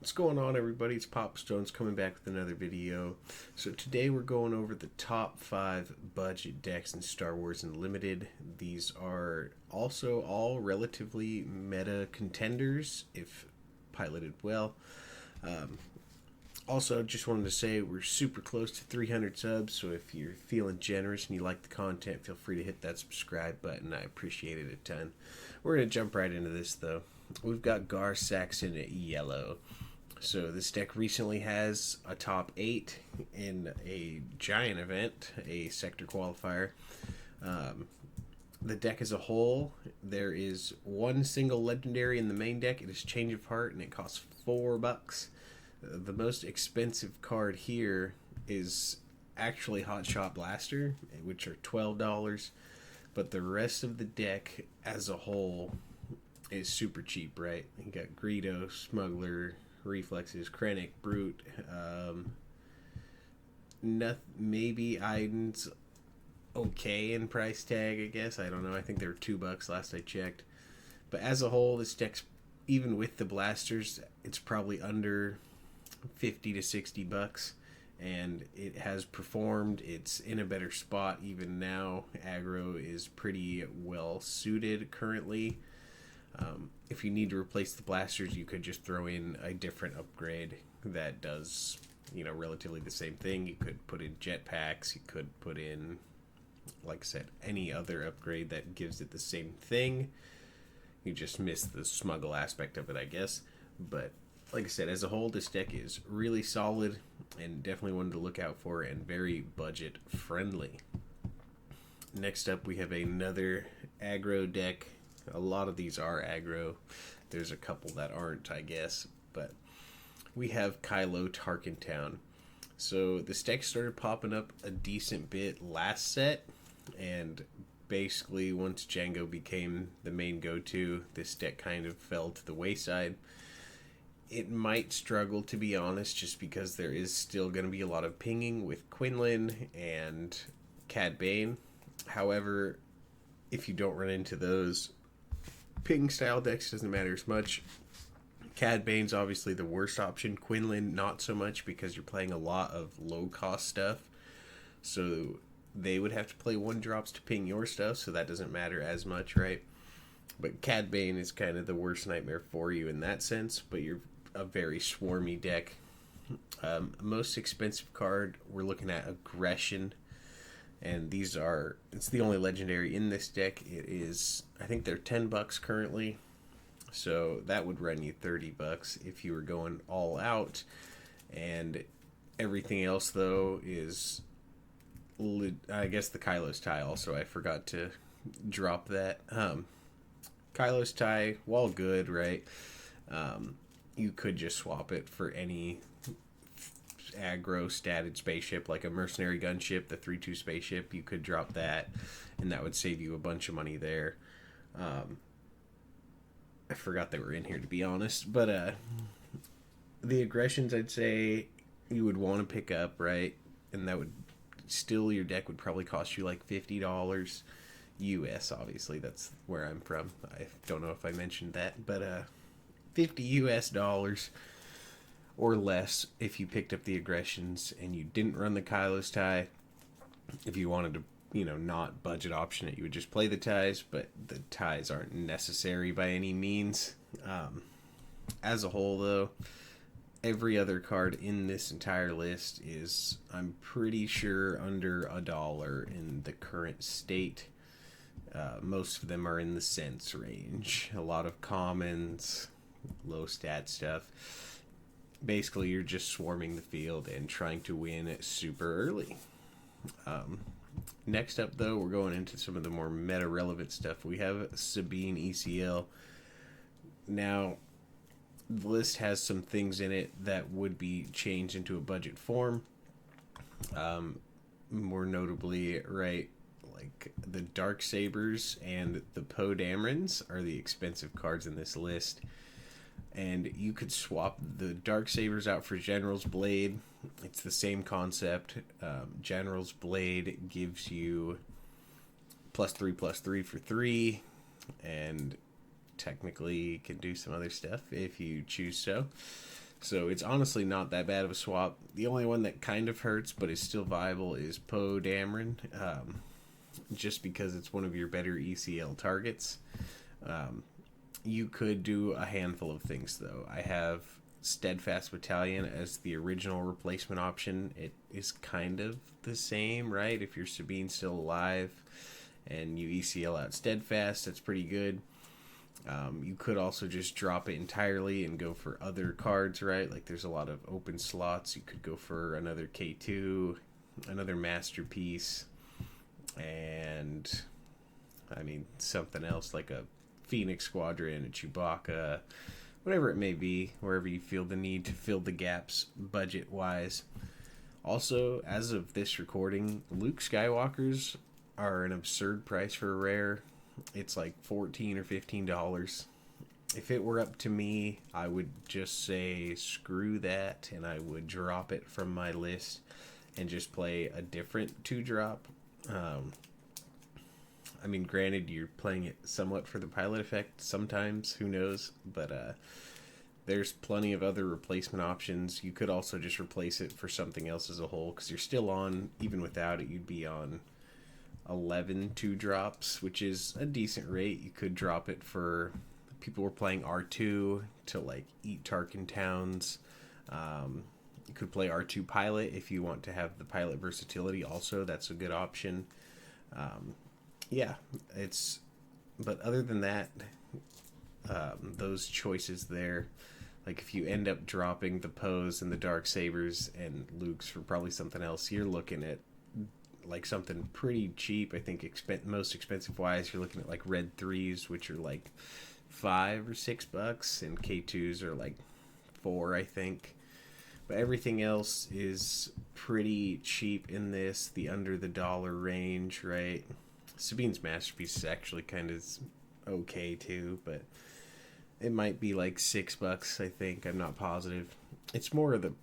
What's going on, everybody? It's PapaStones coming back with another video. So today we're going over the top 5 budget decks in Star Wars Unlimited. These are also all relatively meta contenders if piloted well. Also, just wanted to say we're super close to 300 subs, so if you're feeling generous and you like the content, feel free to hit that subscribe button. I appreciate it a ton. We're going to jump right into this, though. We've got Gar Saxon at yellow. So this deck recently has a top 8 in a giant event, a sector qualifier. The deck as a whole, there is one single legendary in the main deck. It is Change of Heart, and it costs $4. The most expensive card here is actually Hot Shot Blaster, which are $12. But the rest of the deck as a whole is super cheap, right? You got Greedo, Smuggler, Reflexes, Krennic, Brute, maybe Iden's okay in price tag, I guess. I don't know. I think they were $2 last I checked. But as a whole, this deck's, even with the blasters, it's probably under $50 to $60, and it has performed. It's in a better spot even now. Aggro is pretty well suited currently. If you need to replace the blasters, you could just throw in a different upgrade that does, relatively the same thing. You could put in jetpacks. You could put in, like I said, any other upgrade that gives it the same thing. You just miss the smuggle aspect of it, I guess. But like I said, as a whole, this deck is really solid and definitely one to look out for and very budget friendly. Next up, we have another aggro deck. A lot of these are aggro. There's a couple that aren't, I guess. But we have Kylo Tarkin Town. So this deck started popping up a decent bit last set, and basically once Django became the main go-to, this deck kind of fell to the wayside. It might struggle, to be honest, just because there is still going to be a lot of pinging with Quinland and Cad Bane. However, if you don't run into those ping style decks, doesn't matter as much. Cad Bane's obviously the worst option. Quinland, not so much, because you're playing a lot of low cost stuff. So they would have to play 1-drops to ping your stuff, so that doesn't matter as much, right? But Cad Bane is kind of the worst nightmare for you in that sense, but you're a very swarmy deck. Most expensive card, we're looking at Aggression. And it's the only legendary in this deck. It is, I think they're $10 currently. So that would run you $30 if you were going all out. And everything else, though, is, I guess, the Kylo's tie also. I forgot to drop that. Kylo's tie, while good, right? You could just swap it for any aggro statted spaceship, like a mercenary gunship, the 3-2 spaceship. You could drop that, and that would save you a bunch of money there. I forgot they were in here, to be honest. But the aggressions, I'd say you would want to pick up, right? And that would still, your deck would probably cost you like $50 US. Obviously, that's where I'm from. I don't know if I mentioned that, but $50 US or less if you picked up the aggressions and you didn't run the Kylo's tie. If you wanted to, not budget option it, you would just play the ties, but the ties aren't necessary by any means. As a whole, though, every other card in this entire list is, I'm pretty sure, under $1 in the current state. Most of them are in the cents range. A lot of commons, low stat stuff. Basically, you're just swarming the field and trying to win super early. Next up, though, we're going into some of the more meta-relevant stuff. We have Sabine ECL. Now, the list has some things in it that would be changed into a budget form. More notably, right, like the Dark Sabers and the Poe Damerons are the expensive cards in this list. And you could swap the Dark Sabers out for General's Blade. It's the same concept. General's Blade gives you +3/+3 for 3, and technically can do some other stuff if you choose so. So it's honestly not that bad of a swap. The only one that kind of hurts but is still viable is Poe Dameron, just because it's one of your better ECL targets. You could do a handful of things, though. I have Steadfast Battalion as the original replacement option. It is kind of the same, right? If your Sabine's still alive and you ECL out Steadfast, that's pretty good. You could also just drop it entirely and go for other cards, right? Like there's a lot of open slots. You could go for another K2, another Masterpiece, and I mean something else like a Phoenix Squadron, a Chewbacca, whatever it may be, wherever you feel the need to fill the gaps budget-wise. Also, as of this recording, Luke Skywalkers are an absurd price for a rare. It's like $14 or $15. If it were up to me, I would just say screw that, and I would drop it from my list and just play a different 2-drop. I mean, granted, you're playing it somewhat for the pilot effect sometimes, who knows, but there's plenty of other replacement options. You could also just replace it for something else as a whole, because you're still on, even without it, you'd be on 11 2-drops, which is a decent rate. You could drop it for people were playing R2 to like eat Tarkin Towns. You could play R2 pilot if you want to have the pilot versatility also. That's a good option. Yeah, it's, but other than that, those choices there, like if you end up dropping the Poes and the Dark Sabers and Luke's for probably something else, you're looking at like something pretty cheap. I think most expensive wise, you're looking at like Red 3s, which are like $5 or $6, and K2s are like $4, I think. But everything else is pretty cheap in this, the under the dollar range, right? Sabine's Masterpiece is actually kind of okay too, but it might be like $6, I think. I'm not positive. It's more of the,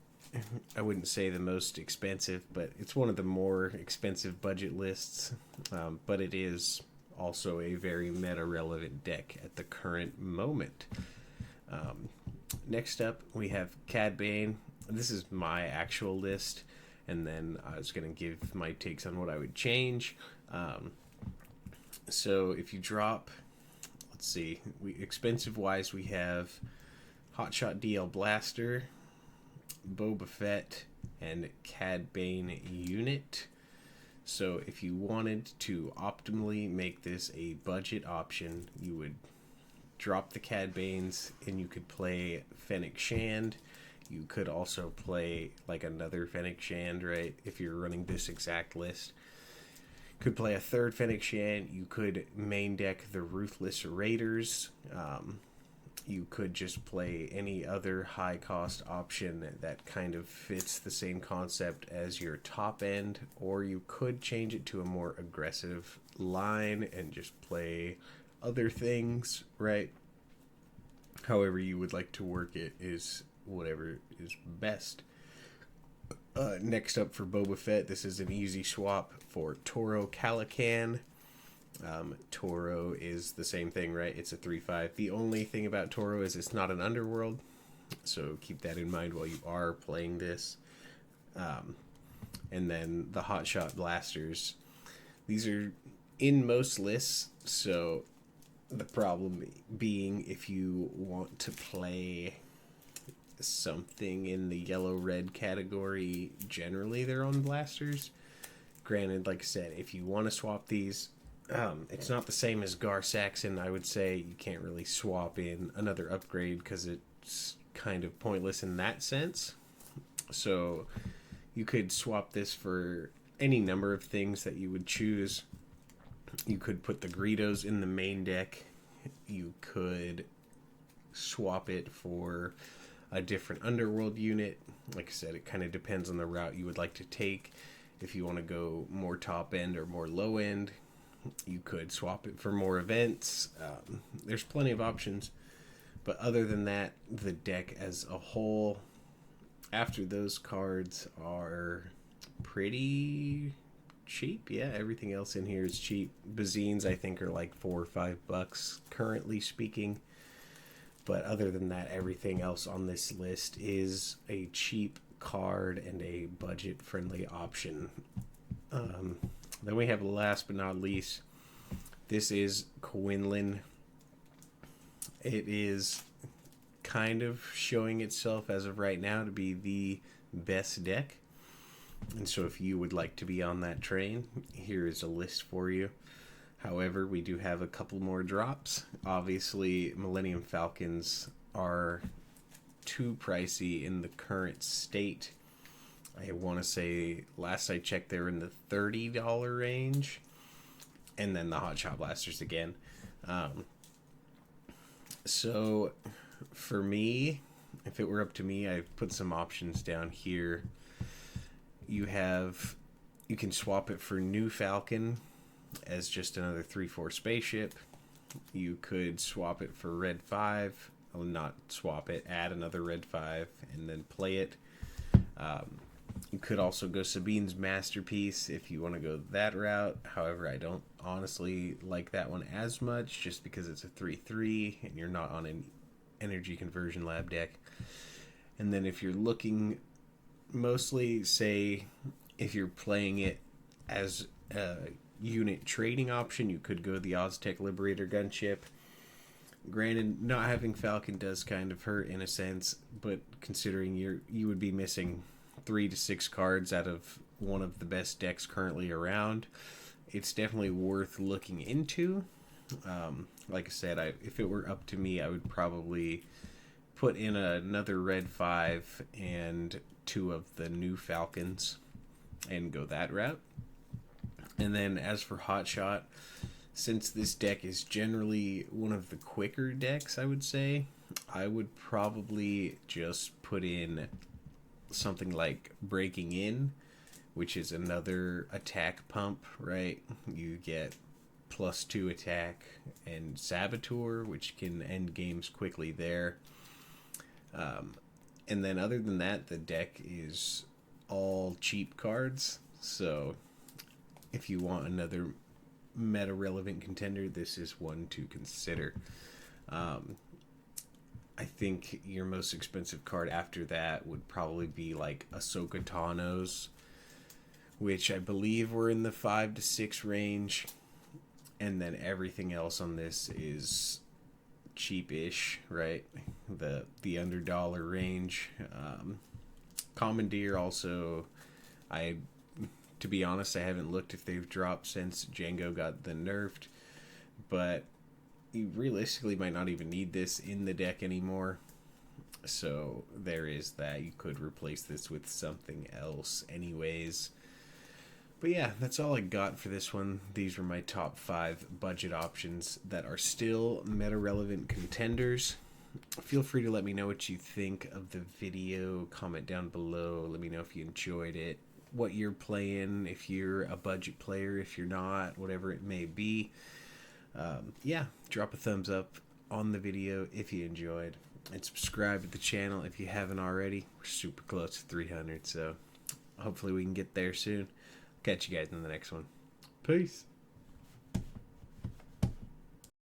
I wouldn't say the most expensive, but it's one of the more expensive budget lists. But it is also a very meta-relevant deck at the current moment. Next up, we have Cad Bane. This is my actual list, and then I was going to give my takes on what I would change. So if you drop, let's see, expensive-wise, we have Hotshot DL Blaster, Boba Fett, and Cad Bane unit. So if you wanted to optimally make this a budget option, you would drop the Cad Banes and you could play Fennec Shand. You could also play like another Fennec Shand, right? If you're running this exact list. Could play a third Fennec Shand. You could main deck the Ruthless Raiders. You could just play any other high cost option that kind of fits the same concept as your top end, or you could change it to a more aggressive line and just play other things, right? However you would like to work it is whatever is best. Next up for Boba Fett, this is an easy swap for Toro Calican. Toro is the same thing, right? It's a 3/5. The only thing about Toro is it's not an underworld, so keep that in mind while you are playing this. And then the Hotshot Blasters. These are in most lists, so the problem being if you want to play something in the yellow-red category, generally they're on blasters. Granted, like I said, if you want to swap these, it's not the same as Gar Saxon. I would say you can't really swap in another upgrade because it's kind of pointless in that sense. So you could swap this for any number of things that you would choose. You could put the Greedos in the main deck. You could swap it for a different underworld unit. Like I said, it kind of depends on the route you would like to take. If you want to go more top end or more low end, you could swap it for more events. There's plenty of options, but other than that, the deck as a whole, after those cards, are pretty cheap. Yeah, everything else in here is cheap. Bazines, I think, are like $4 or $5 currently speaking. But other than that, everything else on this list is a cheap card and a budget friendly option. Then we have last but not least, this is Quinlan. It is kind of showing itself as of right now to be the best deck. And so if you would like to be on that train, here is a list for you. However, we do have a couple more drops. Obviously, Millennium Falcons are too pricey in the current state. I want to say, last I checked, they were in the $30 range. And then the Hot Shot Blasters again. So, for me, if it were up to me, I've put some options down here. You can swap it for New Falcon as just another 3/4 spaceship. You could swap it for Red 5. Well, not swap it, add another Red 5, and then play it. You could also go Sabine's Masterpiece if you want to go that route. However, I don't honestly like that one as much just because it's a 3/3 and you're not on an energy conversion lab deck. And then if you're looking mostly, say, if you're playing it as a unit trading option, you could go the Oztec Liberator gunship. Granted, not having Falcon does kind of hurt in a sense, but considering you would be missing 3 to 6 cards out of one of the best decks currently around, it's definitely worth looking into. Like I said, if it were up to me, I would probably put in another Red 5 and 2 of the New Falcons and go that route. And then as for Hot Shot, since this deck is generally one of the quicker decks, I would say, I would probably just put in something like Breaking In, which is another attack pump, right? You get +2 attack, and Saboteur, which can end games quickly there. And then other than that, the deck is all cheap cards. So if you want another meta-relevant contender, this is one to consider. I think your most expensive card after that would probably be like Ahsoka Tano's, which I believe we're in the 5 to 6 range. And then everything else on this is cheap-ish, right? The $100 range. Commandeer also, to be honest, I haven't looked if they've dropped since Django got the nerfed, but you realistically might not even need this in the deck anymore. So there is that. You could replace this with something else anyways. But yeah, that's all I got for this one. These were my top 5 budget options that are still meta-relevant contenders. Feel free to let me know what you think of the video. Comment down below. Let me know if you enjoyed it, what you're playing, if you're a budget player, if you're not, whatever it may be. Yeah, drop a thumbs up on the video if you enjoyed, and subscribe to the channel if you haven't already. We're super close to 300, so hopefully we can get there soon. Catch you guys in the next one. Peace.